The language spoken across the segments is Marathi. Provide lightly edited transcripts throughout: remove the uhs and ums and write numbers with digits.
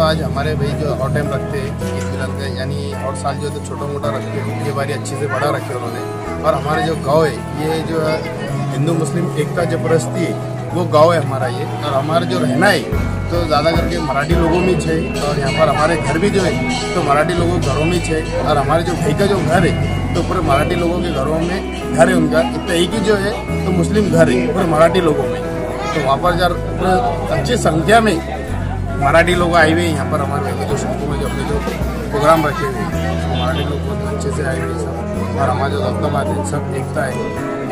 आज हमारे भाई जो और टाइम रखते हैं ईद मिलन का, यानी और साल जो तो छोटा मोटा रखते हैं, ये बारी अच्छे से बड़ा रखे उन्होंने। और हमारे जो गांव है, ये जो है हिंदू मुस्लिम एकता जबरदस्ती है, वो गांव है हमारा ये। और हमारा जो रहना है तो ज़्यादा करके मराठी लोगों में छे, और यहाँ पर हमारे घर भी जो है तो मराठी लोगों के घरों में छे। और हमारे जो भाई का जो घर है तो पूरे मराठी लोगों के घरों में घर है उनका। इतना एक ही जो है तो मुस्लिम घर है पूरे मराठी लोगों में। तो वहाँ पर जब पूरे अच्छी संख्या में मराठी लोग आए हुए हैं यहाँ पर हमारे जो शहरों में जो अपने जो प्रोग्राम रखे हुए हैं, मराठी लोग बहुत अच्छे से आए हुए हैं सब। और हमारे जो दबदबा है सब एकता है,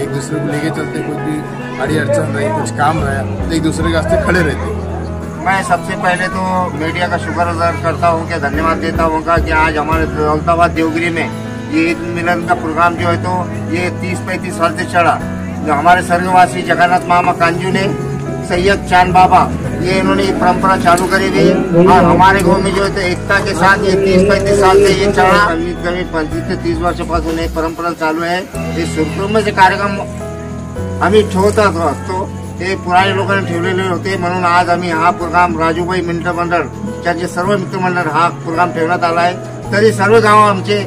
एक दूसरे को लेके चलते, कुछ भी अड़ी अड़चन रही, कुछ काम रहा तो एक दूसरे के रास्ते खड़े रहते हैं। मैं सबसे पहले तो मीडिया का शुक्र अदा करता हूँ, कि धन्यवाद देता हूँ कि आज हमारे दौलताबाद देवगिरी में ये ईद मिलन का प्रोग्राम जो है तो ये 30-35 साल से चला। जो हमारे स्वर्गवासी जगन्नाथ मामा कांजू ने, सैयद चांद बाबा, ये इन्होंने परंपरा चालू करी हुई। और हमारे गांव में जो है तो एकता के साथ ये 30-35 साल से ये चला। कमी 25 ते 30 वर्षापासून एक परंपरा चालू आहे। हे सुरकुरमेचे कार्यक्रम आम्ही ठेवतात असतो, ते पुराणे लोकांनी ठेवलेले होते, म्हणून आज आम्ही हा प्रोग्राम राजूभाई मित्रमंडळ त्याचे सर्व मित्रमंडळ हा प्रोग्राम ठेवण्यात आला आहे। तरी सर्व गाव आमचे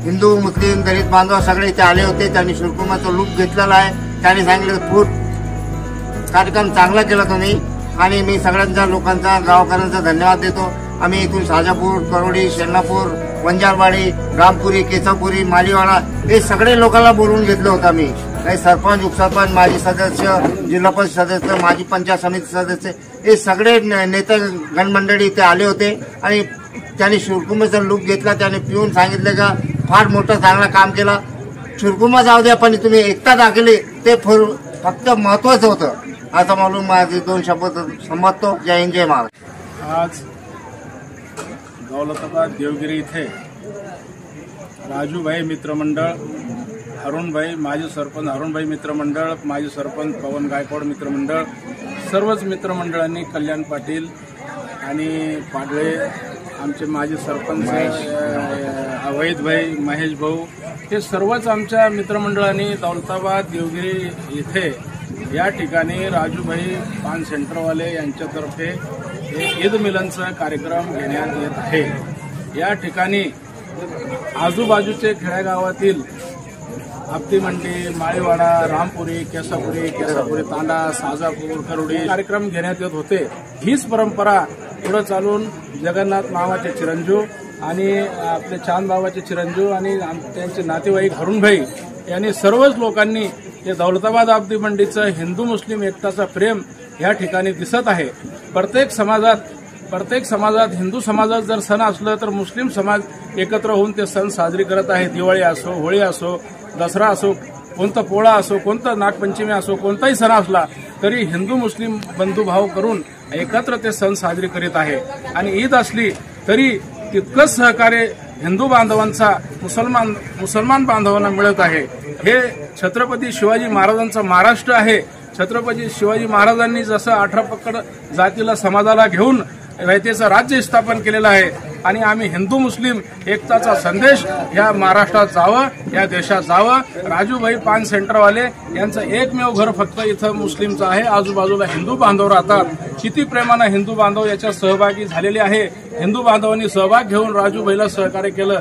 हिंदू मुस्लिम दलित बांधव सगळे इथे आले होते। त्यांनी सुरकुरमाचा लूक घेतलेला आहे। त्यांनी सांगितलं खूप कार्यक्रम चांगला केला तुम्ही, आणि मी सगळ्यांच्या लोकांचा गावकऱ्यांचा धन्यवाद देतो। आम्ही इथून साजापूर, करोडी, शेणापूर, वंजारवाडी, रामपुरी, केसापुरी, मालीवाडा हे सगळे लोकांना बोलवून घेतलं होतं आम्ही। सरपंच, उपसरपंच, माजी सदस्य, जिल्हा परिषद सदस्य, माजी पंचायत समिती सदस्य हे सगळे नेते गणमंडळी इथे आले होते। आणि त्यांनी सुरकुमाचा लूक घेतला। त्याने पिऊन सांगितलं का फार मोठं चांगलं काम केलं, सुरकुमा जाऊ द्या पण तुम्ही एकता दाखवली ते फक्त महत्वाचं होतं, असं म्हणून माझे 2 शब्द संमतो। जय हिंद, जय महाराष्ट्र। आज दौलताबाद देवगिरी इथे राजूभाई मित्रमंडळ, हरुणभाई माजी सरपंच हरुणभाई मित्रमंडळ, माजी सरपंच पवन गायकवाड मित्रमंडळ, सर्वच मित्रमंडळांनी, कल्याण पाटील आणि पाडळे, आमचे माजी सरपंच अवैधभाई, महेश भाऊ, हे सर्वच आमच्या मित्रमंडळांनी दौलताबाद देवगिरी इथे या ठिकाणी राजूभाई पान सेंटरवाले यांच्यातर्फे ईद मिलनचा कार्यक्रम घेण्यात येत आहे। या ठिकाणी आजूबाजूचे खेड्यागावातील आपती मंडी, माळीवाडा, रामपुरी, केसापुरी, तांडा, साजापूर, करोडी कार्यक्रम घेण्यात येत होते। हीच परंपरा पुढे चालून जगन्नाथ मामाचे चिरंजीव आणि आपले चांद बाबाचे चिरंजीव आणि त्यांचे नातेवाईक हरुणभाई यांनी सर्वच लोकांनी हे दौलताबाद आपती मंडीचं हिंदू मुस्लिम एकताचा प्रेम या ठिकाणी दिसत आहे। प्रत्येक समाजात हिंदू समाजात जर सण असलं तर मुस्लिम समाज एकत्र होऊन ते सण साजरी करत आहे। दिवाळी असो, होळी असो, दसरा असो, कोणता पोळा असो, कोणता नागपंचमी असो, कोणताही सण असला तरी हिंदू मुस्लिम बंधुभाव करून एकत्र ते सण साजरे करीत आहे। आणि ईद असली तरी तितकंच सहकार्य हिंदू बांधवांचा मुसलमान बांधवांना मिळत आहे। हे छत्रपती शिवाजी महाराजांचा महाराष्ट्र आहे। छत्रपती शिवाजी महाराजांनी जसं 18 पकड जातीला समाजाला घेऊन रयतेचं राज्य स्थापन केलेलं आहे, आणि आम्ही हिंदू मुस्लिम एकताचा संदेश या महाराष्ट्रात जावं, या देशात जावं। राजूभाई पान सेंटरवाले यांचं एकमेव घर फक्त इथं मुस्लिमचं आहे, आजूबाजूला हिंदू बांधव राहतात। किती प्रेमानं हिंदू बांधव याच्यात सहभागी झालेले आहे। हिंदू बांधवांनी सहभाग घेऊन राजूभाईला सहकार्य केलं